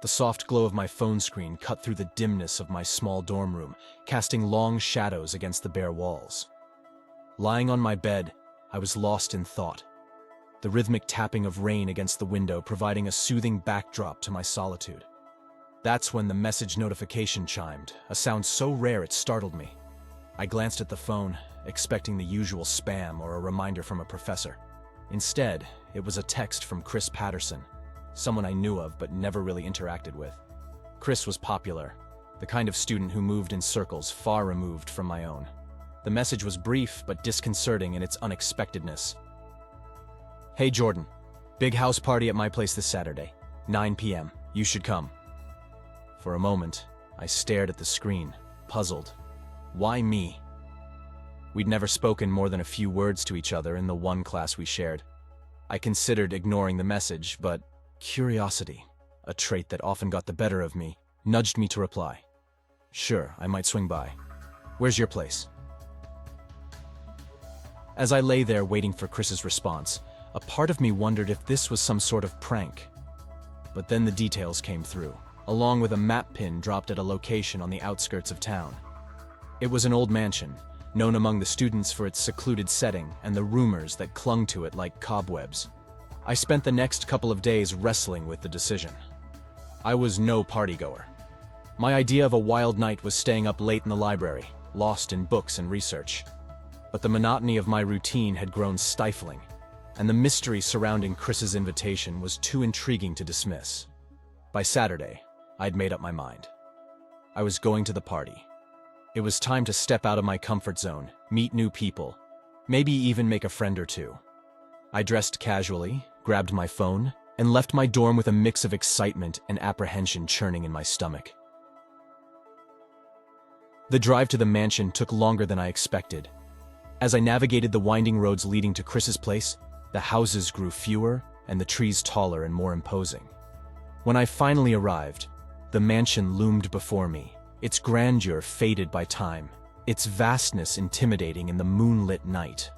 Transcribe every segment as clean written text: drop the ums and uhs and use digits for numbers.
The soft glow of my phone screen cut through the dimness of my small dorm room, casting long shadows against the bare walls. Lying on my bed, I was lost in thought, the rhythmic tapping of rain against the window providing a soothing backdrop to my solitude. That's when the message notification chimed, a sound so rare it startled me. I glanced at the phone, expecting the usual spam or a reminder from a professor. Instead, it was a text from Chris Patterson, someone I knew of but never really interacted with. Chris was popular, the kind of student who moved in circles far removed from my own. The message was brief but disconcerting in its unexpectedness. "Hey Jordan, big house party at my place this Saturday, 9 p.m. You should come." For a moment, I stared at the screen, puzzled. Why me? We'd never spoken more than a few words to each other in the one class we shared. I considered ignoring the message, but curiosity, a trait that often got the better of me, nudged me to reply. "Sure, I might swing by. Where's your place?" As I lay there waiting for Chris's response, a part of me wondered if this was some sort of prank. But then the details came through, along with a map pin dropped at a location on the outskirts of town. It was an old mansion, known among the students for its secluded setting and the rumors that clung to it like cobwebs. I spent the next couple of days wrestling with the decision. I was no partygoer. My idea of a wild night was staying up late in the library, lost in books and research. But the monotony of my routine had grown stifling, and the mystery surrounding Chris's invitation was too intriguing to dismiss. By Saturday, I'd made up my mind. I was going to the party. It was time to step out of my comfort zone, meet new people, maybe even make a friend or two. I dressed casually, grabbed my phone, and left my dorm with a mix of excitement and apprehension churning in my stomach. The drive to the mansion took longer than I expected. As I navigated the winding roads leading to Chris's place, the houses grew fewer and the trees taller and more imposing. When I finally arrived, the mansion loomed before me, its grandeur faded by time, its vastness intimidating in the moonlit night.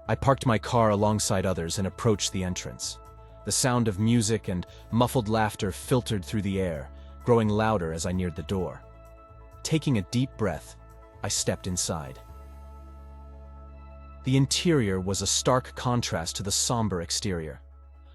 I parked my car alongside others and approached the entrance. The sound of music and muffled laughter filtered through the air, growing louder as I neared the door. Taking a deep breath, I stepped inside. The interior was a stark contrast to the somber exterior.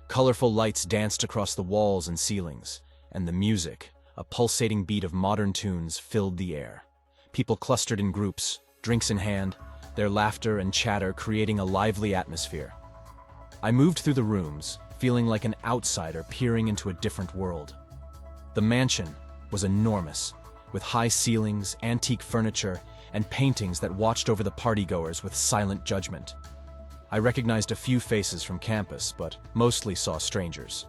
Colorful lights danced across the walls and ceilings, and the music, a pulsating beat of modern tunes, filled the air. People clustered in groups, drinks in hand, their laughter and chatter creating a lively atmosphere. I moved through the rooms, feeling like an outsider peering into a different world. The mansion was enormous, with high ceilings, antique furniture, and paintings that watched over the partygoers with silent judgment. I recognized a few faces from campus, but mostly saw strangers.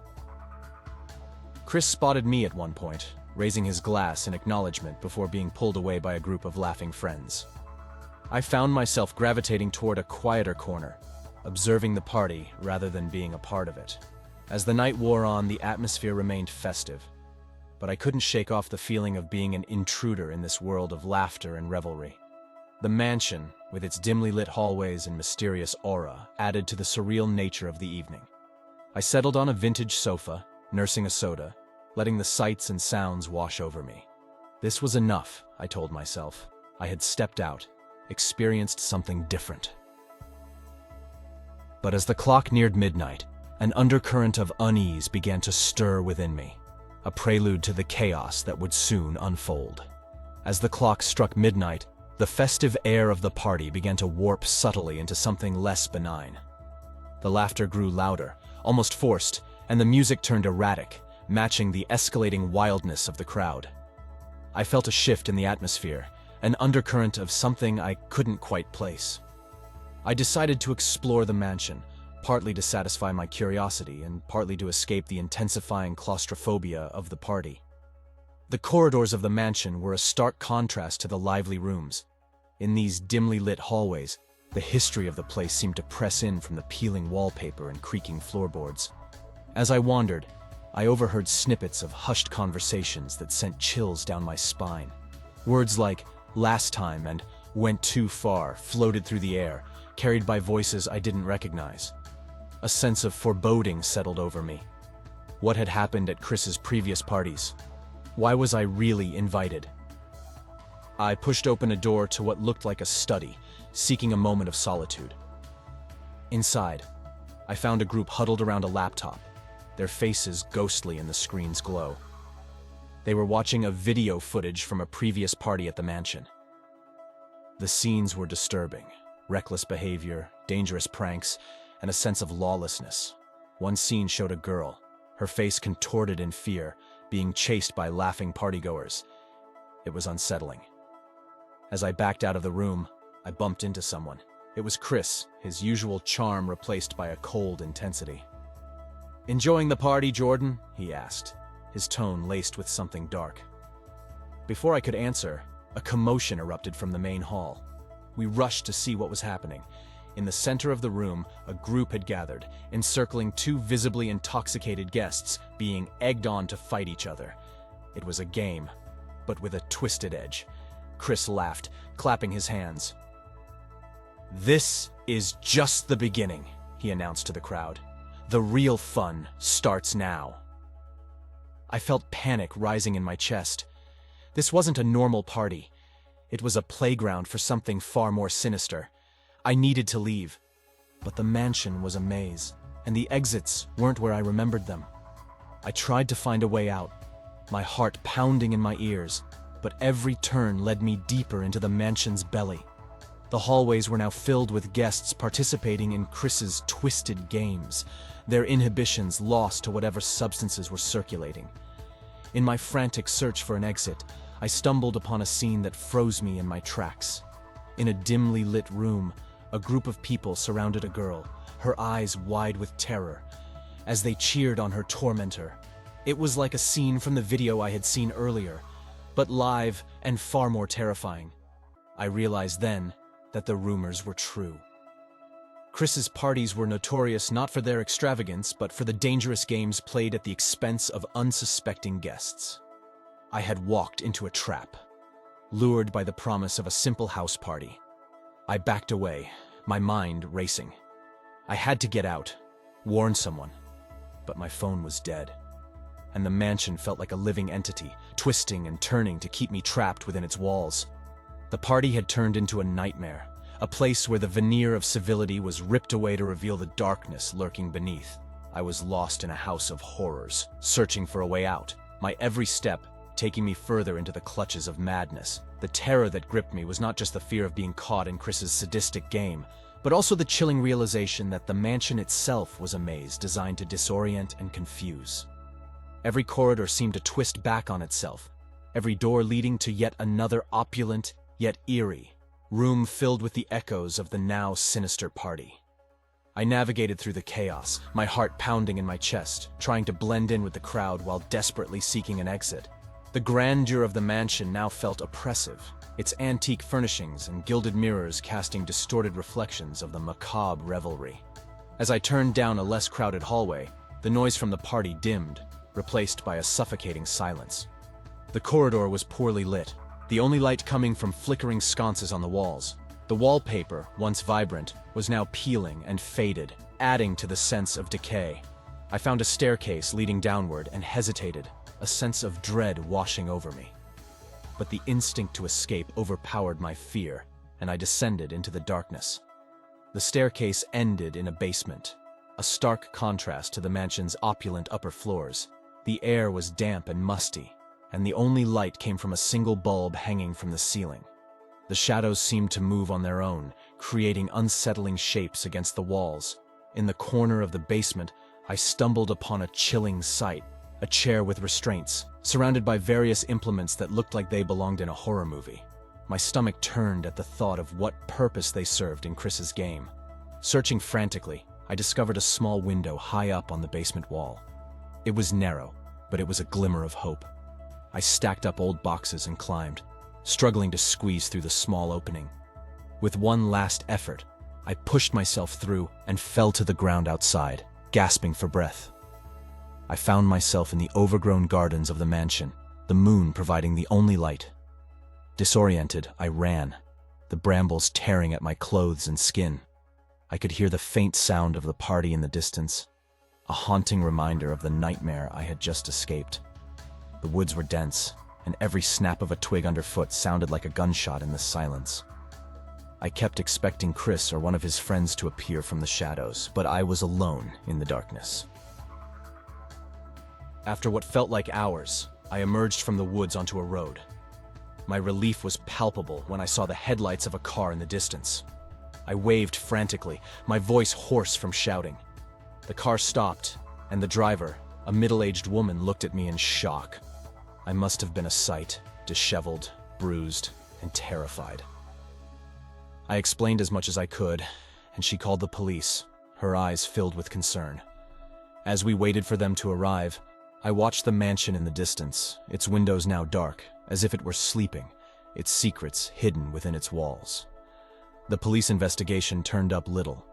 Chris spotted me at one point, raising his glass in acknowledgement before being pulled away by a group of laughing friends. I found myself gravitating toward a quieter corner, observing the party rather than being a part of it. As the night wore on, the atmosphere remained festive, but I couldn't shake off the feeling of being an intruder in this world of laughter and revelry. The mansion, with its dimly lit hallways and mysterious aura, added to the surreal nature of the evening. I settled on a vintage sofa, nursing a soda, letting the sights and sounds wash over me. This was enough, I told myself. I had stepped out, experienced something different. But as the clock neared midnight, an undercurrent of unease began to stir within me, a prelude to the chaos that would soon unfold. As the clock struck midnight, the festive air of the party began to warp subtly into something less benign. The laughter grew louder, almost forced, and the music turned erratic, matching the escalating wildness of the crowd. I felt a shift in the atmosphere, an undercurrent of something I couldn't quite place. I decided to explore the mansion, partly to satisfy my curiosity and partly to escape the intensifying claustrophobia of the party. The corridors of the mansion were a stark contrast to the lively rooms. In these dimly lit hallways, the history of the place seemed to press in from the peeling wallpaper and creaking floorboards. As I wandered, I overheard snippets of hushed conversations that sent chills down my spine. Words like "last time" and "went too far" floated through the air, carried by voices I didn't recognize. A sense of foreboding settled over me. What had happened at Chris's previous parties? Why was I really invited? I pushed open a door to what looked like a study, seeking a moment of solitude. Inside, I found a group huddled around a laptop, their faces ghostly in the screen's glow. They were watching a video footage from a previous party at the mansion. The scenes were disturbing: reckless behavior, dangerous pranks, and a sense of lawlessness. One scene showed a girl, her face contorted in fear, being chased by laughing partygoers. It was unsettling. As I backed out of the room, I bumped into someone. It was Chris, his usual charm replaced by a cold intensity. "Enjoying the party, Jordan?" he asked, his tone laced with something dark. Before I could answer, a commotion erupted from the main hall. We rushed to see what was happening. In the center of the room, a group had gathered, encircling two visibly intoxicated guests, being egged on to fight each other. It was a game, but with a twisted edge. Chris laughed, clapping his hands. "This is just the beginning," he announced to the crowd. "The real fun starts now." I felt panic rising in my chest. This wasn't a normal party. It was a playground for something far more sinister. I needed to leave, but the mansion was a maze, and the exits weren't where I remembered them. I tried to find a way out, my heart pounding in my ears, but every turn led me deeper into the mansion's belly. The hallways were now filled with guests participating in Chris's twisted games, their inhibitions lost to whatever substances were circulating. In my frantic search for an exit, I stumbled upon a scene that froze me in my tracks. In a dimly lit room, a group of people surrounded a girl, her eyes wide with terror, as they cheered on her tormentor. It was like a scene from the video I had seen earlier, but live and far more terrifying. I realized then that the rumors were true. Chris's parties were notorious not for their extravagance, but for the dangerous games played at the expense of unsuspecting guests. I had walked into a trap, lured by the promise of a simple house party. I backed away, my mind racing. I had to get out, warn someone, but my phone was dead, and the mansion felt like a living entity, twisting and turning to keep me trapped within its walls. The party had turned into a nightmare, a place where the veneer of civility was ripped away to reveal the darkness lurking beneath. I was lost in a house of horrors, searching for a way out, my every step taking me further into the clutches of madness. The terror that gripped me was not just the fear of being caught in Chris's sadistic game, but also the chilling realization that the mansion itself was a maze designed to disorient and confuse. Every corridor seemed to twist back on itself, every door leading to yet another opulent, yet eerie, room filled with the echoes of the now sinister party. I navigated through the chaos, my heart pounding in my chest, trying to blend in with the crowd while desperately seeking an exit. The grandeur of the mansion now felt oppressive, its antique furnishings and gilded mirrors casting distorted reflections of the macabre revelry. As I turned down a less crowded hallway, the noise from the party dimmed, replaced by a suffocating silence. The corridor was poorly lit, the only light coming from flickering sconces on the walls. The wallpaper, once vibrant, was now peeling and faded, adding to the sense of decay. I found a staircase leading downward and hesitated, a sense of dread washing over me. But the instinct to escape overpowered my fear, and I descended into the darkness. The staircase ended in a basement, a stark contrast to the mansion's opulent upper floors. The air was damp and musty, and the only light came from a single bulb hanging from the ceiling. The shadows seemed to move on their own, creating unsettling shapes against the walls. In the corner of the basement, I stumbled upon a chilling sight. A chair with restraints, surrounded by various implements that looked like they belonged in a horror movie. My stomach turned at the thought of what purpose they served in Chris's game. Searching frantically, I discovered a small window high up on the basement wall. It was narrow, but it was a glimmer of hope. I stacked up old boxes and climbed, struggling to squeeze through the small opening. With one last effort, I pushed myself through and fell to the ground outside, gasping for breath. I found myself in the overgrown gardens of the mansion, the moon providing the only light. Disoriented, I ran, the brambles tearing at my clothes and skin. I could hear the faint sound of the party in the distance. a haunting reminder of the nightmare I had just escaped. The woods were dense, and every snap of a twig underfoot sounded like a gunshot in the silence. I kept expecting Chris or one of his friends to appear from the shadows, but I was alone in the darkness. After what felt like hours, I emerged from the woods onto a road. My relief was palpable when I saw the headlights of a car in the distance. I waved frantically, my voice hoarse from shouting. The car stopped, and the driver, a middle-aged woman, looked at me in shock. I must have been a sight, disheveled, bruised, and terrified. I explained as much as I could, and she called the police, her eyes filled with concern. As we waited for them to arrive, I watched the mansion in the distance, its windows now dark, as if it were sleeping, its secrets hidden within its walls. The police investigation turned up little.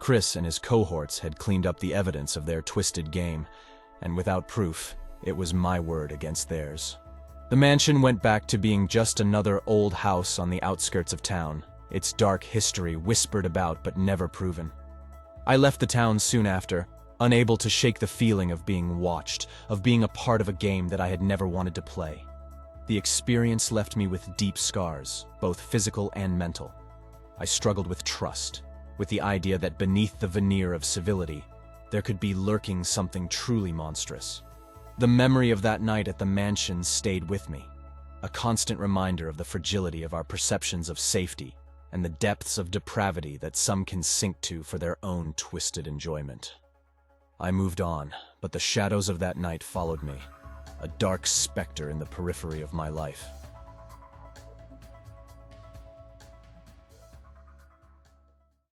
Chris and his cohorts had cleaned up the evidence of their twisted game, and without proof, it was my word against theirs. The mansion went back to being just another old house on the outskirts of town, its dark history whispered about but never proven. I left the town soon after, unable to shake the feeling of being watched, of being a part of a game that I had never wanted to play. The experience left me with deep scars, both physical and mental. I struggled with trust, with the idea that beneath the veneer of civility, there could be lurking something truly monstrous. The memory of that night at the mansion stayed with me, a constant reminder of the fragility of our perceptions of safety and the depths of depravity that some can sink to for their own twisted enjoyment. I moved on, but the shadows of that night followed me, a dark specter in the periphery of my life.